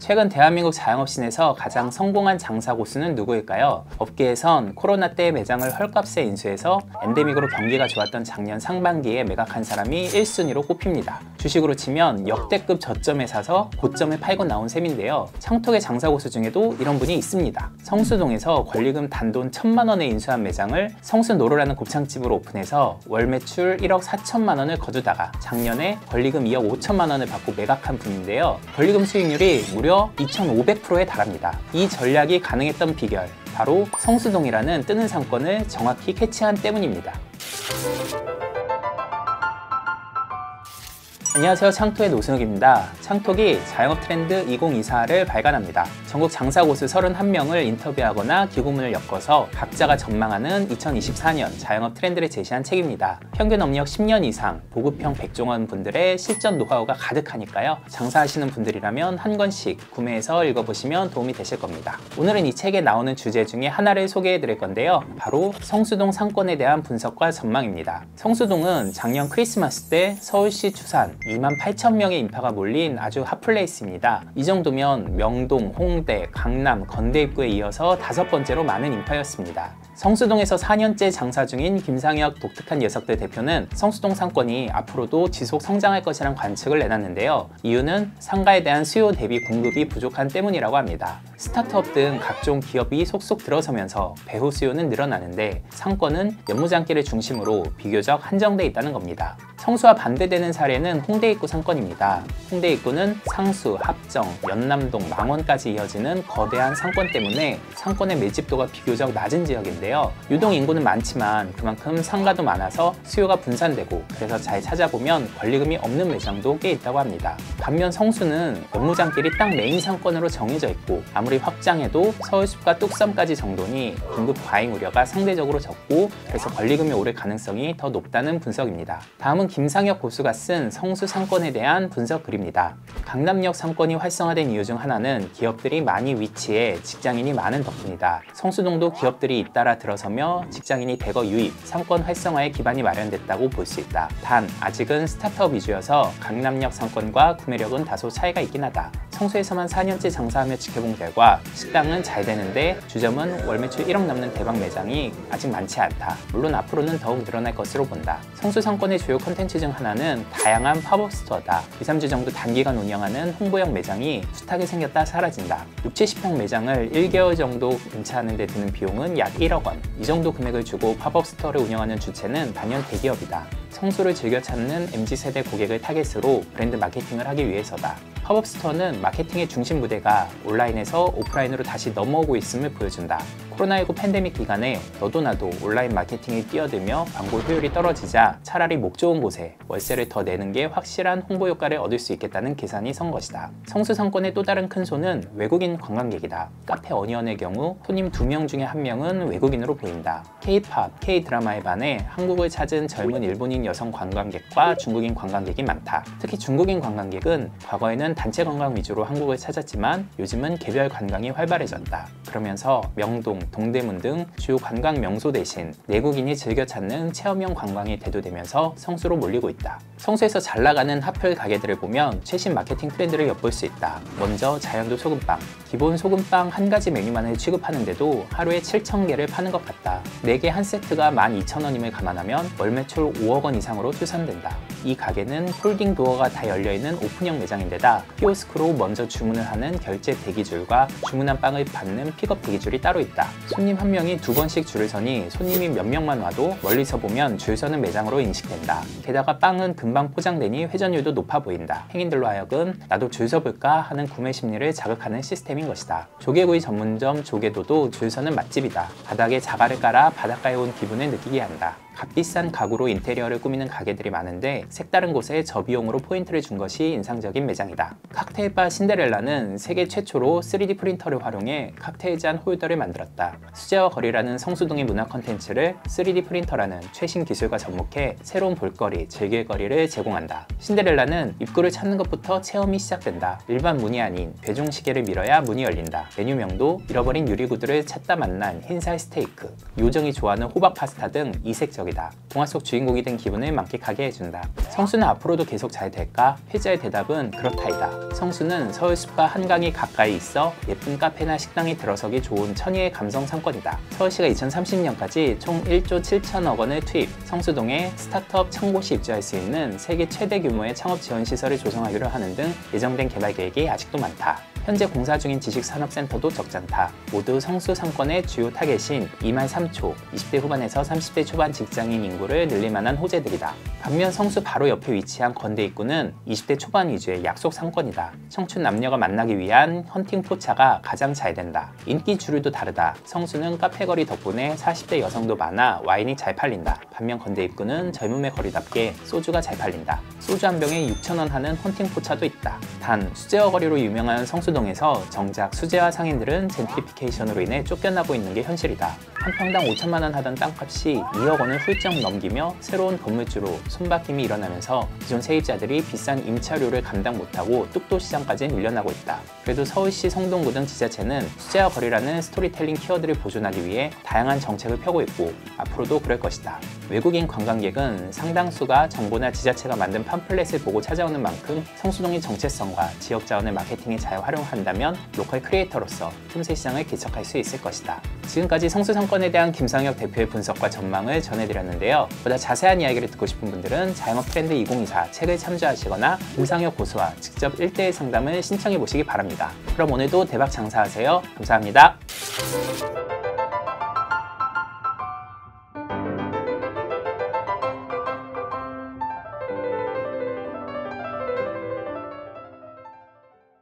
최근 대한민국 자영업신에서 가장 성공한 장사 고수는 누구일까요? 업계에선 코로나 때 매장을 헐값에 인수해서 엔데믹으로 경기가 좋았던 작년 상반기에 매각한 사람이 1순위로 꼽힙니다. 주식으로 치면 역대급 저점에 사서 고점에 팔고 나온 셈인데요. 창톡의 장사 고수 중에도 이런 분이 있습니다. 성수동에서 권리금 단돈 1,000만 원에 인수한 매장을 성수노로라는 곱창집으로 오픈해서 월 매출 1억 4천만 원을 거두다가 작년에 권리금 2억 5천만 원을 받고 매각한 분인데요. 권리금 수익률이 무려 2,500%에 달합니다. 이 전략이 가능했던 비결, 바로 성수동이라는 뜨는 상권을 정확히 캐치한 때문입니다. 안녕하세요, 창톡의 노승욱입니다. 창톡이 자영업 트렌드 2024를 발간합니다. 전국 장사 고수 31명을 인터뷰하거나 기고문을 엮어서 각자가 전망하는 2024년 자영업 트렌드를 제시한 책입니다. 평균 업력 10년 이상, 보급형 백종원 분들의 실전 노하우가 가득하니까요. 장사하시는 분들이라면 한 권씩 구매해서 읽어보시면 도움이 되실 겁니다. 오늘은 이 책에 나오는 주제 중에 하나를 소개해 드릴 건데요. 바로 성수동 상권에 대한 분석과 전망입니다. 성수동은 작년 크리스마스 때 서울시 추산 28,000명의 인파가 몰린 아주 핫플레이스입니다. 이 정도면 명동, 홍대, 강남, 건대 입구에 이어서 5번째로 많은 인파였습니다. 성수동에서 4년째 장사 중인 김상혁 독특한 녀석들 대표는 성수동 상권이 앞으로도 지속 성장할 것이란 관측을 내놨는데요. 이유는 상가에 대한 수요 대비 공급이 부족한 때문이라고 합니다. 스타트업 등 각종 기업이 속속 들어서면서 배후 수요는 늘어나는데 상권은 연무장길을 중심으로 비교적 한정돼 있다는 겁니다. 성수와 반대되는 사례는 홍대 입구 상권입니다. 홍대 입구는 상수, 합정, 연남동, 망원까지 이어지는 거대한 상권 때문에 상권의 밀집도가 비교적 낮은 지역인데요. 유동 인구는 많지만 그만큼 상가도 많아서 수요가 분산되고, 그래서 잘 찾아보면 권리금이 없는 매장도 꽤 있다고 합니다. 반면 성수는 연무장길이 딱 메인 상권으로 정해져 있고, 아무리 확장해도 서울숲과 뚝섬까지 정도니 공급 과잉 우려가 상대적으로 적고, 그래서 권리금이 오를 가능성이 더 높다는 분석입니다. 다음은 김상혁 고수가 쓴 성수 상권에 대한 분석 글입니다. 강남역 상권이 활성화된 이유 중 하나는 기업들이 많이 위치해 직장인이 많은 덕분이다. 성수동도 기업들이 잇따라 들어서며 직장인이 대거 유입, 상권 활성화의 기반이 마련됐다고 볼 수 있다. 단 아직은 스타트업 위주여서 강남역 상권과 구매력은 다소 차이가 있긴 하다. 성수에서만 4년째 장사하며 지켜본 결과 식당은 잘 되는데 주점은 월 매출 1억 넘는 대박 매장이 아직 많지 않다. 물론 앞으로는 더욱 늘어날 것으로 본다. 성수 상권의 주요 콘텐츠 중 하나는 다양한 팝업 스토어다. 2, 3주 정도 단기간 운영하는 홍보형 매장이 숱하게 생겼다 사라진다. 6, 70평 매장을 1개월 정도 임차하는 데 드는 비용은 약 1억 원. 이 정도 금액을 주고 팝업 스토어를 운영하는 주체는 단연 대기업이다. 성수를 즐겨 찾는 MZ세대 고객을 타겟으로 브랜드 마케팅을 하기 위해서다. 팝업 스토어는 마케팅의 중심 무대가 온라인에서 오프라인으로 다시 넘어오고 있음을 보여준다. 코로나19 팬데믹 기간에 너도 나도 온라인 마케팅에 뛰어들며 광고 효율이 떨어지자 차라리 목 좋은 곳에 월세를 더 내는 게 확실한 홍보 효과를 얻을 수 있겠다는 계산이 선 것이다. 성수 상권의 또 다른 큰 손은 외국인 관광객이다. 카페 어니언의 경우 손님 2명 중에 1명은 외국인으로 보인다. K-팝, K-드라마에 반해 한국을 찾은 젊은 일본인 여성 관광객과 중국인 관광객이 많다. 특히 중국인 관광객은 과거에는 단체 관광 위주로 한국을 찾았지만 요즘은 개별 관광이 활발해졌다. 그러면서 명동, 동대문 등 주요 관광 명소 대신 내국인이 즐겨 찾는 체험형 관광이 대두되면서 성수로 몰리고 있다. 성수에서 잘 나가는 핫플 가게들을 보면 최신 마케팅 트렌드를 엿볼 수 있다. 먼저 자연도 소금빵. 기본 소금빵 한 가지 메뉴만을 취급하는데도 하루에 7,000개를 파는 것 같다. 4개 한 세트가 12,000원임을 감안하면 월 매출 5억 원 이상으로 추산된다. 이 가게는 폴딩 도어가 다 열려있는 오픈형 매장인데다 키오스크로 먼저 주문을 하는 결제 대기줄과 주문한 빵을 받는 픽업 대기줄이 따로 있다. 손님 1명이 2번씩 줄을 서니 손님이 몇 명만 와도 멀리서 보면 줄 서는 매장으로 인식된다. 게다가 빵은 금방 포장되니 회전율도 높아 보인다. 행인들로 하여금 나도 줄 서볼까 하는 구매 심리를 자극하는 시스템인 것이다. 조개구이 전문점 조개도도 줄 서는 맛집이다. 바닥에 자갈을 깔아 바닷가에 온 기분을 느끼게 한다. 값비싼 가구로 인테리어를 꾸미는 가게들이 많은데 색다른 곳에 저비용으로 포인트를 준 것이 인상적인 매장이다. 칵테일바 신데렐라는 세계 최초로 3D 프린터를 활용해 칵테일 잔 홀더를 만들었다. 수제와 거리라는 성수동의 문화 콘텐츠를 3D 프린터라는 최신 기술과 접목해 새로운 볼거리, 즐길거리를 제공한다. 신데렐라는 입구를 찾는 것부터 체험이 시작된다. 일반 문이 아닌 배종시계를 밀어야 문이 열린다. 메뉴명도 잃어버린 유리구두를 찾다 만난 흰살 스테이크, 요정이 좋아하는 호박 파스타 등 이색적인 매력적이다. 동화 속 주인공이 된 기분을 만끽하게 해준다. 성수는 앞으로도 계속 잘 될까? 피자의 대답은 그렇다이다. 성수는 서울숲과 한강이 가까이 있어 예쁜 카페나 식당에 들어서기 좋은 천혜의 감성 상권이다. 서울시가 2030년까지 총 1조 7천억 원을 투입, 성수동에 스타트업 1000곳이 입주할 수 있는 세계 최대 규모의 창업 지원 시설을 조성하기로 하는 등 예정된 개발 계획이 아직도 많다. 현재 공사 중인 지식산업센터도 적잖다. 모두 성수 상권의 주요 타겟인 2만 3초, 20대 후반에서 30대 초반 직장인 인구를 늘릴 만한 호재들이다. 반면 성수 바로 옆에 위치한 건대 입구는 20대 초반 위주의 약속 상권이다. 청춘 남녀가 만나기 위한 헌팅 포차가 가장 잘 된다. 인기 주류도 다르다. 성수는 카페거리 덕분에 40대 여성도 많아 와인이 잘 팔린다. 반면 건대 입구는 젊음의 거리답게 소주가 잘 팔린다. 소주 한 병에 6,000원 하는 헌팅 포차도 있다. 단 수제화 거리로 유명한 성수동에서 정작 수제화 상인들은 젠트리피케이션으로 인해 쫓겨나고 있는 게 현실이다. 한 평당 5천만 원 하던 땅값이 2억 원을 훌쩍 넘기며 새로운 건물주로 손바뀜이 일어나면서 기존 세입자들이 비싼 임차료를 감당 못하고 뚝도시장까지 밀려나고 있다. 그래도 서울시 성동구 등 지자체는 수제화 거리라는 스토리텔링 키워드를 보존하기 위해 다양한 정책을 펴고 있고 앞으로도 그럴 것이다. 외국인 관광객은 상당수가 정부나 지자체가 만든 팜플렛을 보고 찾아오는 만큼 성수동의 정체성과 지역 자원을 마케팅에 잘 활용한다면 로컬 크리에이터로서 틈새 시장을 개척할 수 있을 것이다. 지금까지 성수 상권에 대한 김상혁 대표의 분석과 전망을 전해드렸는데요. 보다 자세한 이야기를 듣고 싶은 분들은 자영업 트렌드 2024 책을 참조하시거나 김상혁 고수와 직접 1:1 상담을 신청해 보시기 바랍니다. 그럼 오늘도 대박 장사하세요. 감사합니다.